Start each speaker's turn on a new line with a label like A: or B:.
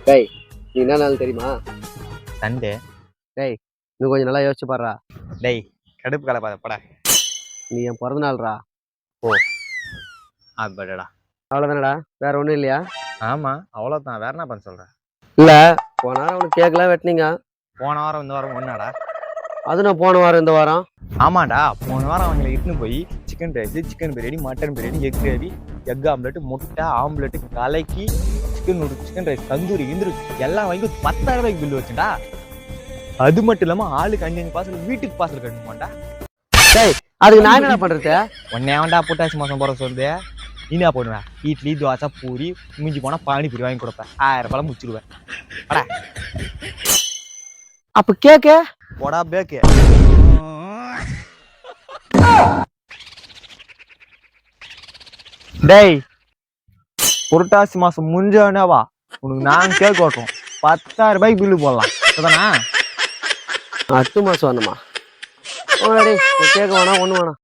A: டேய் நீ என்ன நாள் தெரியுமா?
B: சண்டே.
A: டேய் இன்னும் கொஞ்சம் நல்லா யோசிச்சு பாடுறா.
B: டேய் கடுப்பு கலப்பாத படா.
A: நீ என் பிறந்த நாள்ரா.
B: ஓ அப்படிடா.
A: அவ்வளோதானடா, வேற ஒன்றும் இல்லையா?
B: ஆமா அவ்வளோதான், வேற என்ன பண்ண சொல்கிறேன்?
A: இல்லை, போன வாரம் அவனுக்கு கேட்கலாம் வெட்டினீங்க.
B: போன வாரம் இந்த வாரம் ஒன்றாடா?
A: அது நான் போன வாரம் இந்த வாரம்.
B: ஆமாண்டா, போன வாரம் அவங்களை இட்டுன்னு போய் chicken rice, chicken biryani, mutton biryani, egg gravy, egg omelette, முட்டை ஆம்லெட்டு, கலக்கி, chicken noodles, chicken rice, tandoori இந்துரு எல்லாம் வாங்கி 10,000 ரூபாய்க்கு பில்லு வச்சுடா. அது மட்டும் இல்லாமல் ஆளுக்கு 5 பார்சல் வீட்டுக்கு பார்சல் கட்டணுமாண்டா.
A: டேய் அதுக்கு நான் என்ன பண்ணுறது?
B: உடனே அவன்டா புட்டாசி மாதம் போகிற சொல்லுது. நீனா போடுவேன் இட்லி தோசை பூரி, மிஞ்சி போனால் பானிபூரி வாங்கி கொடுப்பேன். 1000 ரூபாய் முடிச்சிடுவேன். அடா
A: அப்போ கேட்க
B: போடா பேக்கு. டேய் புரட்டாசி மாசம் முடிஞ்சவனேவா உனக்கு நான் கேக் ஓட்டுறோம். 10,000 ரூபாய்க்கு பில்லு போடலாம். அதானா?
A: அடுத்த மாதம் வரணுமா? கேட்க வேணாம், ஒன்று வேணாம்.